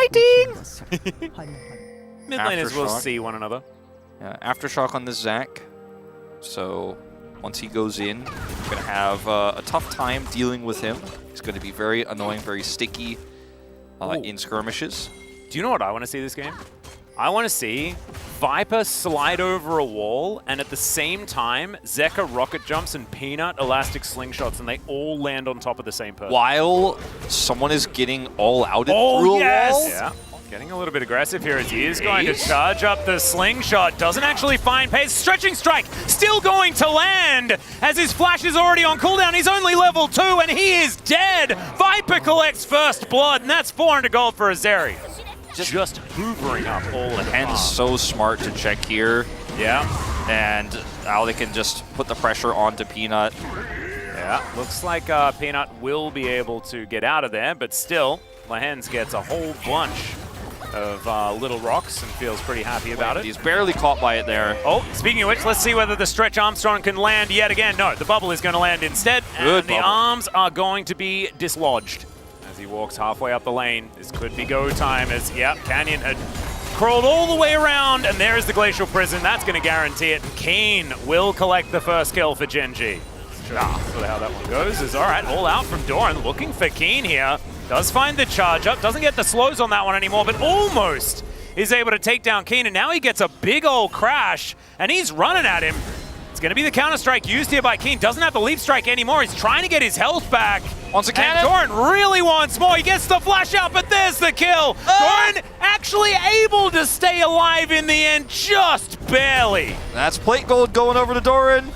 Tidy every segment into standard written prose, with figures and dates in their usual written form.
fighting! Mid laners will see one another. Yeah, Aftershock on this Zac. So once he goes in, we're going to have a tough time dealing with him. He's going to be very annoying, very sticky in skirmishes. Do you know what I want to see this game? I want to see Viper slide over a wall, and at the same time, Zeka rocket jumps and Peanut elastic slingshots, and they all land on top of the same person. While someone is getting all outed through a wall? Yeah, getting a little bit aggressive here as he is going to charge up the slingshot. Doesn't actually find pace. Stretching strike still going to land as his flash is already on cooldown. He's only level 2 and he is dead. Viper collects first blood, and that's 400 gold for Azeri. Just hoovering up all the Ken's so smart to check here. Yeah. And now they can just put the pressure onto Peanut. Yeah, looks like Peanut will be able to get out of there, but still, Lehens gets a whole bunch of little rocks and feels pretty happy about it. He's barely caught by it there. Oh, speaking of which, let's see whether the Stretch Armstrong can land yet again. No, the bubble is going to land instead, and the arms are going to be dislodged. As he walks halfway up the lane, this could be go time as, yeah, Canyon had crawled all the way around, and there is the Glacial Prison. That's going to guarantee it. QUIÉN will collect the first kill for Genji. Sort of how that one goes is, all right, all out from Doran, looking for QUIÉN here. Does find the charge up, doesn't get the slows on that one anymore, but almost is able to take down QUIÉN, and now he gets a big old crash, and he's running at him. It's going to be the counter-strike used here by QUIÉN. Doesn't have the leap strike anymore. He's trying to get his health back. Wants a cannon. And Doran really wants more. He gets the flash out, but there's the kill. Doran actually able to stay alive in the end, just barely. That's plate gold going over to Doran.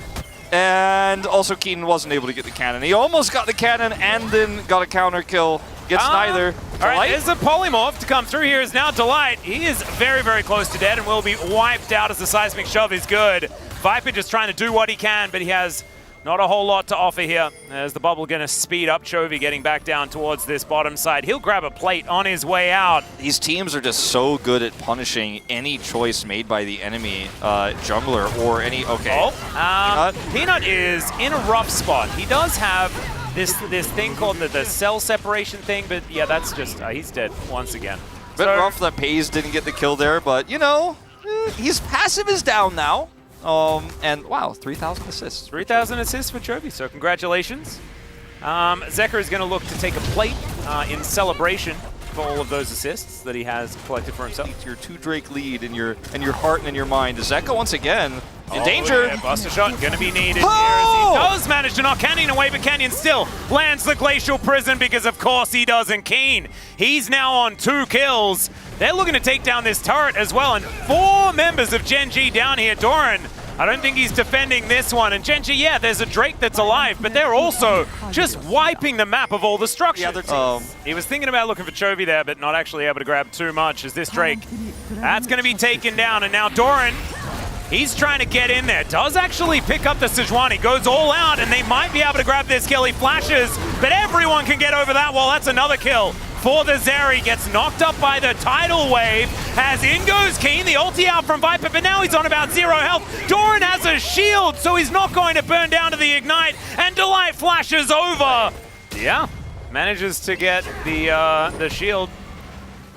And also QUIÉN wasn't able to get the cannon. He almost got the cannon and then got a counter kill. Gets neither. All right, there's a polymorph to come through here is now Delight. He is very, very close to dead and will be wiped out as the seismic shove is good. Viper just trying to do what he can, but he has not a whole lot to offer here. As the bubble going to speed up, Chovy getting back down towards this bottom side. He'll grab a plate on his way out. These teams are just so good at punishing any choice made by the enemy jungler or any, Peanut is in a rough spot. He does have this thing called the cell separation thing, but yeah, that's just, he's dead once again. Bit rough that Pays didn't get the kill there, but you know, his passive is down now. And wow, 3,000 assists. 3,000 assists for Chovy, so congratulations. Zeka is going to look to take a plate in celebration for all of those assists that he has collected for himself. It's your 2 Drake lead in your heart and in your mind. Zeka once again in danger. Yeah, Buster shot going to be needed here as he does manage to knock Canyon away, but Canyon still lands the Glacial Prison because of course he doesn't. QUIÉN, he's now on 2 kills. They're looking to take down this turret as well, and 4 members of Genji down here. Doran, I don't think he's defending this one. And Genji, yeah, there's a Drake that's alive, but they're also just wiping the map of all the structures. He was thinking about looking for Chovy there, but not actually able to grab too much as this Drake, that's going to be taken down. And now Doran, he's trying to get in there. Does actually pick up the Sejuani, goes all out, and they might be able to grab this kill. He flashes, but everyone can get over that wall. That's another kill for the Zeri. Gets knocked up by the tidal wave as in goes QUIÉN, the ulti out from Viper, but now he's on about 0 health. Doran has a shield, so he's not going to burn down to the ignite, and Delight flashes over. Yeah, manages to get the shield,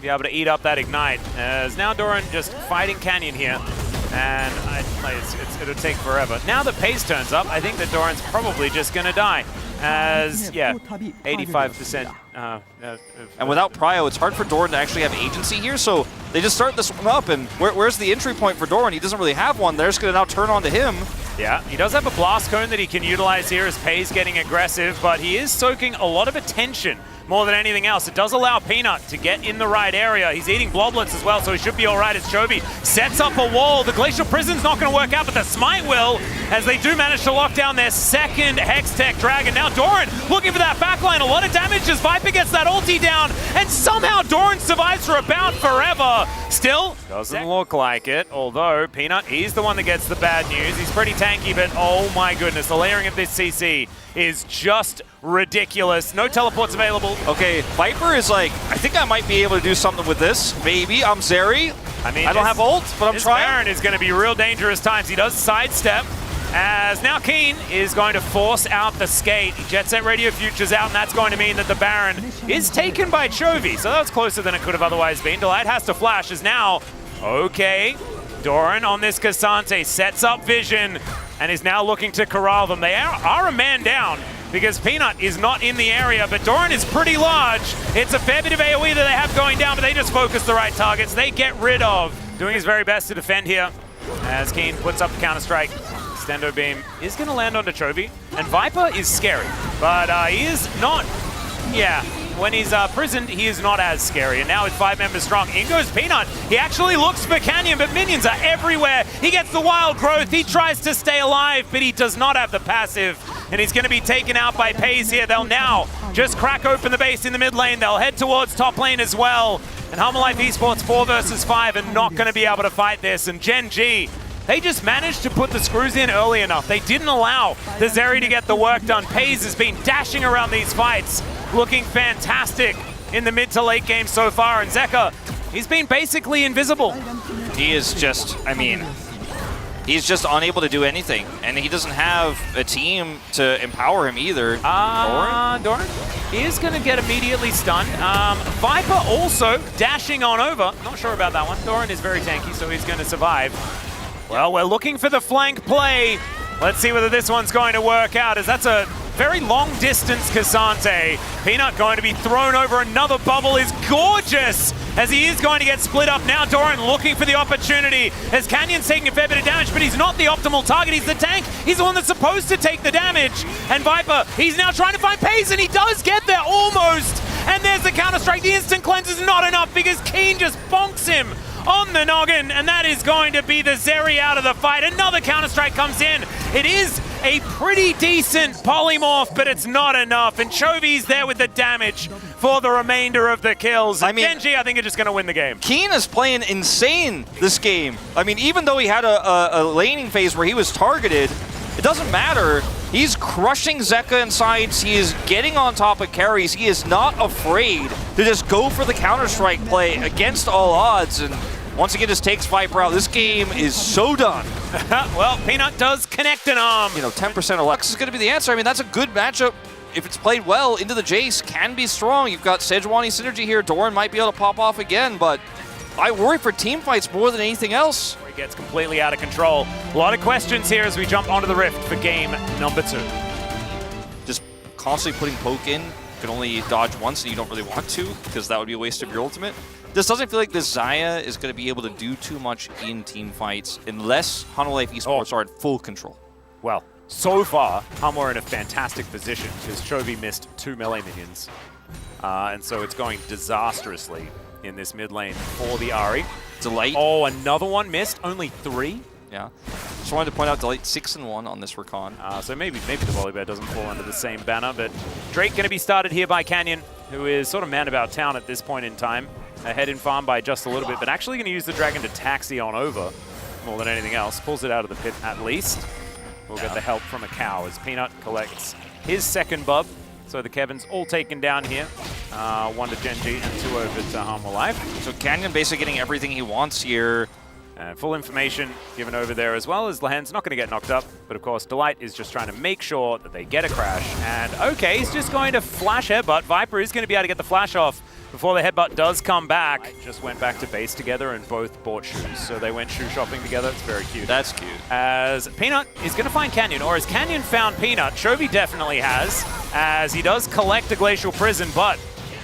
be able to eat up that ignite, as now Doran just fighting Canyon here. And it'll take forever. Now that Pace turns up, I think that Doran's probably just going to die. As, yeah, 85%. And without Prio, it's hard for Doran to actually have agency here, so they just start this one up, and where's the entry point for Doran? He doesn't really have one. They're just going to now turn on to him. Yeah, he does have a blast cone that he can utilize here as Pace getting aggressive, but he is soaking a lot of attention more than anything else. It does allow Peanut to get in the right area. He's eating Bloblets as well, so he should be all right as Chovy sets up a wall. The Glacial Prison's not going to work out, but the Smite will, as they do manage to lock down their second Hextech Dragon. Now Doran looking for that backline. A lot of damage as Viper gets that ulti down, and somehow Doran survives for about forever. Still, doesn't look like it, although Peanut, he's the one that gets the bad news. He's pretty tanky, but oh my goodness, the layering of this CC is just ridiculous. No teleports available. Okay, Viper is like, I think I might be able to do something with this. Maybe. I'm Zeri. I mean, I don't have ult, but I'm trying. Baron is going to be real dangerous times. He does sidestep. As now QUIÉN is going to force out the skate. Jet Set Radio Future's out, and that's going to mean that the Baron is taken by Chovy. So that's closer than it could have otherwise been. Delight has to flash as now, okay, Doran on this Cassante sets up vision and is now looking to corral them. They are a man down because Peanut is not in the area, but Doran is pretty large. It's a fair bit of AoE that they have going down, but they just focus the right targets. They get rid of, doing his very best to defend here as QUIÉN puts up the Counter-Strike. Extendo Beam is going to land onto Chovy, and Viper is scary, but he is not, when he's prisoned, he is not as scary. And now with 5 members strong, in goes Peanut. He actually looks for Canyon, but minions are everywhere. He gets the wild growth. He tries to stay alive, but he does not have the passive. And he's going to be taken out by Pays here. They'll now just crack open the base in the mid lane. They'll head towards top lane as well. And Life Esports 4 versus 5 are not going to be able to fight this. And Gen G, they just managed to put the screws in early enough. They didn't allow the Zeri to get the work done. Pays has been dashing around these fights, looking fantastic in the mid to late game so far. And Zeka, he's been basically invisible. He is just, I mean, he's just unable to do anything. And he doesn't have a team to empower him either. Doran? He is going to get immediately stunned. Viper also dashing on over. Not sure about that one. Doran is very tanky, so he's going to survive. Well, we're looking for the flank play. Let's see whether this one's going to work out, as that's a very long distance Cassante. Peanut going to be thrown over. Another bubble is gorgeous, as he is going to get split up. Now Doran looking for the opportunity, as Canyon's taking a fair bit of damage, but he's not the optimal target. He's the tank. He's the one that's supposed to take the damage. And Viper, he's now trying to find Pays, and he does get there almost. And there's the Counter-Strike. The instant cleanse is not enough because QUIÉN just bonks him on the noggin, and that is going to be the Zeri out of the fight. Another Counter-Strike comes in. It is a pretty decent polymorph, but it's not enough, and Chovy's there with the damage for the remainder of the kills. I mean, Genji, I think, are just going to win the game. QUIÉN is playing insane this game. I mean, even though he had a laning phase where he was targeted, it doesn't matter. He's crushing Zeka in sides. He is getting on top of carries. He is not afraid to just go for the Counter-Strike play against all odds. And once again, just takes Viper out. This game is so done. Well, Peanut does connect an arm. You know, 10% or less is going to be the answer. I mean, that's a good matchup. If it's played well, into the Jace can be strong. You've got Sejuani synergy here. Doran might be able to pop off again, but I worry for team fights more than anything else. He gets completely out of control. A lot of questions here as we jump onto the Rift for game number 2. Just constantly putting poke in. You can only dodge once and you don't really want to, because that would be a waste of your ultimate. This doesn't feel like this Xayah is going to be able to do too much in team fights unless Life Esports are in full control. Well, so far, are in a fantastic position because Chovy missed 2 melee minions. And so it's going disastrously in this mid lane for the Ahri. Delight. Oh, another one missed. Only 3? Yeah. Just wanted to point out Delight 6-1 on this recon. So maybe the Volibear doesn't fall under the same banner, but Drake going to be started here by Canyon, who is sort of man about town at this point in time. Ahead in farm by just a little bit, but actually going to use the dragon to taxi on over more than anything else. Pulls it out of the pit at least. We'll get the help from a cow as Peanut collects his second bub. So the Kevins all taken down here. 1 to Genji and 2 over to Harmful Life. So Canyon basically getting everything he wants here. Full information given over there as well, as Lahan's not going to get knocked up. But of course, Delight is just trying to make sure that they get a crash. And okay, he's just going to flash headbutt. Viper is going to be able to get the flash off before the headbutt does come back. Just went back to base together and both bought shoes. So they went shoe shopping together. It's very cute. That's cute. As Peanut is going to find Canyon, or as Canyon found Peanut, Chovy definitely has, as he does collect a Glacial Prison, but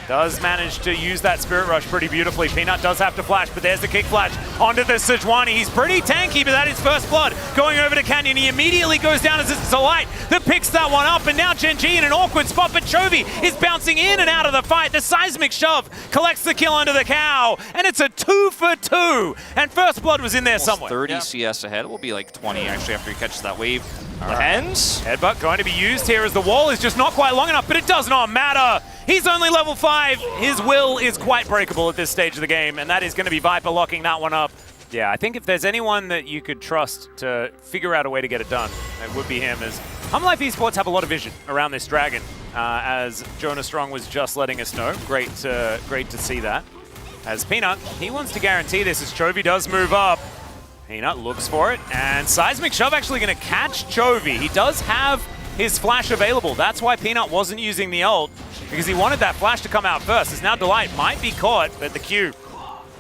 does manage to use that Spirit Rush pretty beautifully. Peanut does have to flash, but there's the kick flash onto the Sejuani. He's pretty tanky, but that is first blood. Going over to Canyon, he immediately goes down as it's Delight that picks that one up, and now Genji in an awkward spot, but Chovy is bouncing in and out of the fight. The seismic shove collects the kill under the cow, and it's a 2 for 2. And first blood was in there somewhere. 30 CS ahead. It will be like 20 actually after he catches that wave. Hens. Headbutt going to be used here as the wall is just not quite long enough, but it does not matter. He's only level 5. His will is quite breakable at this stage of the game, and that is going to be Viper locking that one up. Yeah, I think if there's anyone that you could trust to figure out a way to get it done, it would be him, as Life Esports have a lot of vision around this dragon, as Jonah Strong was just letting us know. Great to see that. As Peanut, he wants to guarantee this as Chovy does move up. Peanut looks for it, and Seismic Shove actually going to catch Chovy. He does have his flash available. That's why Peanut wasn't using the ult, because he wanted that flash to come out first. As now Delight might be caught at the Q.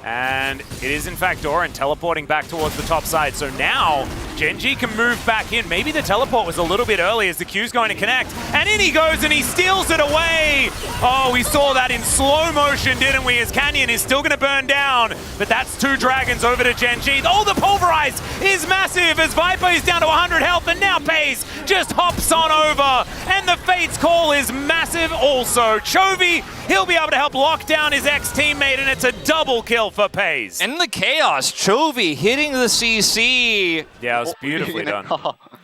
And it is in fact Doran teleporting back towards the top side. So now Genji can move back in. Maybe the teleport was a little bit early as the Q's going to connect. And in he goes and he steals it away. Oh, we saw that in slow motion, didn't we? As Canyon is still going to burn down. But that's 2 dragons over to Genji. Oh, the pulverize is massive as Viper is down to 100 health. And now Pace just hops on over. And the Fate's call is massive also. Chovy, he'll be able to help lock down his ex-teammate, and it's a double kill for Pace. And the chaos, Chovy hitting the CC. Yeah, it was beautifully done.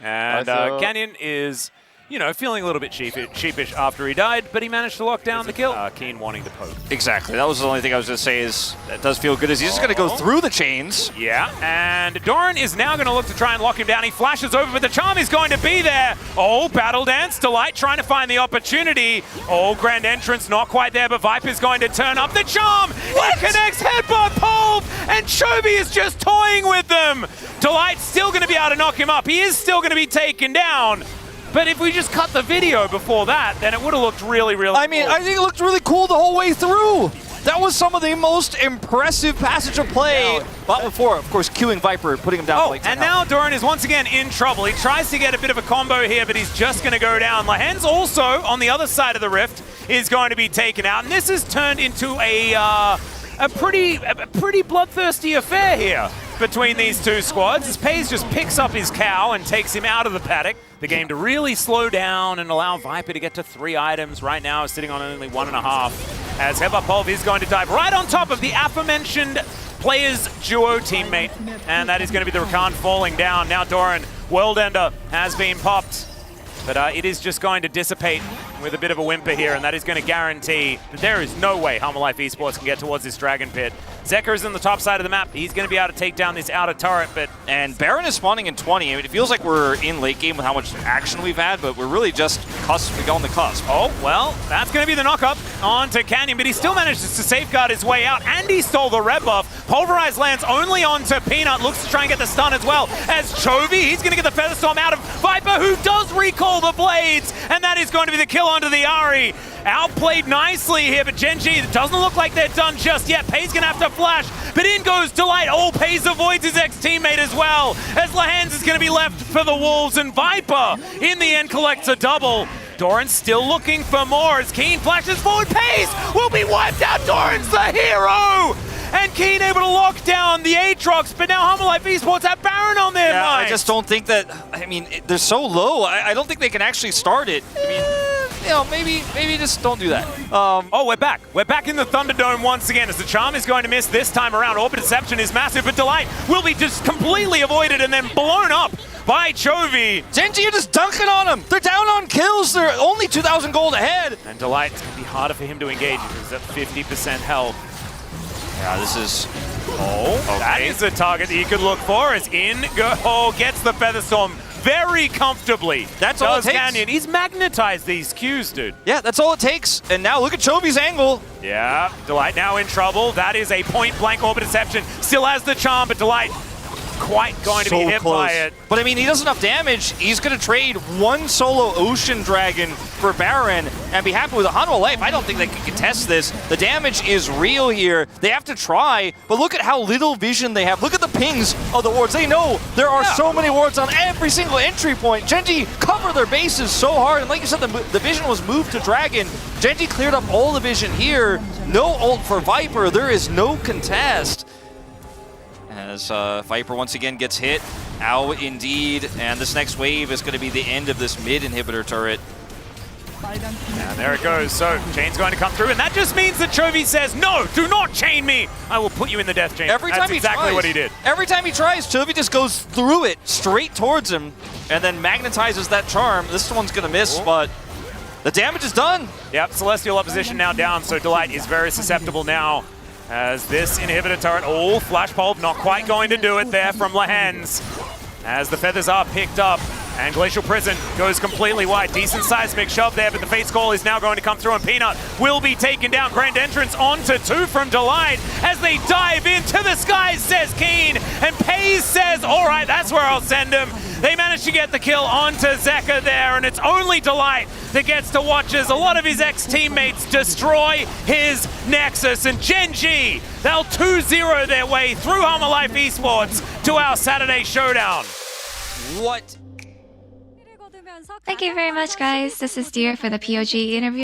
And Canyon is, you know, feeling a little bit sheepish after he died, but he managed to lock down the kill. Keen wanting to poke. Exactly. That was the only thing I was going to say is that does feel good as he's just going to go through the chains. Yeah, and Doran is now going to look to try and lock him down. He flashes over, but the charm is going to be there. Oh, Battle Dance. Delight trying to find the opportunity. Oh, Grand Entrance not quite there, but Viper's going to turn up the charm. What? He connects headbutt Pulve, and Chovy is just toying with them. Delight's still going to be able to knock him up. He is still going to be taken down. But if we just cut the video before that, then it would have looked really, really I mean, I think it looked really cool the whole way through. That was some of the most impressive passage of play. But before, of course, queuing Viper, putting him down. Oh, and now Doran is once again in trouble. He tries to get a bit of a combo here, but he's just going to go down. Lahen's also, on the other side of the rift, is going to be taken out. And this has turned into a pretty bloodthirsty affair here between these two squads, as Paze just picks up his cow and takes him out of the paddock. The game to really slow down and allow Viper to get to 3 items. Right now is sitting on only 1.5, as Headbutt Pulve is going to dive right on top of the aforementioned player's duo teammate, and that is going to be the Rakan falling down. Now Doran, World Ender has been popped, but it is just going to dissipate with a bit of a whimper here, and that is going to guarantee that there is no way Humble Life Esports can get towards this Dragon Pit. Zeker is on the top side of the map. He's going to be able to take down this outer turret, and Baron is spawning in 20. I mean, it feels like we're in late game with how much action we've had, but we're really just on the cusp. Oh, well, that's going to be the knock-up onto Canyon, but he still manages to safeguard his way out, and he stole the red buff. Pulverize lands only onto Peanut, looks to try and get the stun as well. As Chovy, he's going to get the Feather Storm out of Viper, who does recall the blades, and that is going to be the kill onto the Ahri. Outplayed nicely here, but Genji, it doesn't look like they're done just yet. Paze gonna have to flash, but in goes Delight. Oh, Paze avoids his ex-teammate as well, as Lahens is gonna be left for the Wolves, and Viper, in the end, collects a double. Doran's still looking for more as Keen flashes forward. Paze will be wiped out. Doran's the hero! And Keen able to lock down the Aatrox, but now Humble Life Esports have Baron on their mind. I just don't think that, I mean, they're so low. I don't think they can actually start it. I mean, you know, maybe just don't do that. Oh, we're back. We're back in the Thunderdome once again, as the charm is going to miss this time around. Orbit Deception is massive, but Delight will be just completely avoided and then blown up by Chovy. Genji, you're just dunking on him. They're down on kills. They're only 2,000 gold ahead. And Delight, it's going to be harder for him to engage because he's at 50% health. Yeah, this is... Oh, okay. That is a target that you could look for, as gets the Feather Storm very comfortably. That's all it takes. Canyon. He's magnetized these Qs, dude. Yeah, that's all it takes. And now look at Chovy's angle. Yeah, Delight now in trouble. That is a point-blank Orbit Deception. Still has the charm, but Delight quite going to be hit by it. But I mean, he does enough damage. He's going to trade one solo Ocean Dragon for Baron and be happy with a Hanwha Life. I don't think they can contest this. The damage is real here. They have to try, but look at how little vision they have. Look at the pings of the wards. They know there are so many wards on every single entry point. Genji cover their bases so hard, and like you said, the vision was moved to Dragon. Genji cleared up all the vision here. No ult for Viper. There is no contest. As Viper once again gets hit. Ow, indeed. And this next wave is going to be the end of this mid-inhibitor turret. And there it goes. So, Chain's going to come through, and that just means that Chovy says, no, do not chain me. I will put you in the death chain. That's exactly what he did. Every time he tries, Chovy just goes through it, straight towards him, and then magnetizes that charm. This one's going to miss, but the damage is done. Yep, Celestial Opposition now down, so Delight is very susceptible now. As this inhibitor turret, Flash Pulp not quite going to do it there from Lahens. As the feathers are picked up, and Glacial Prison goes completely wide. Decent seismic shove there, but the Fate's Call is now going to come through, and Peanut will be taken down. Grand Entrance onto 2 from Delight as they dive into the skies, says Keen. and Pays says, all right, that's where I'll send him. They managed to get the kill onto Zeka there, and it's only Delight that gets to watch as a lot of his ex-teammates destroy his Nexus. And Gen G, they'll 2-0 their way through Hummer Life Esports to our Saturday showdown. What? Thank you very much, guys. This is Dear for the POG interview.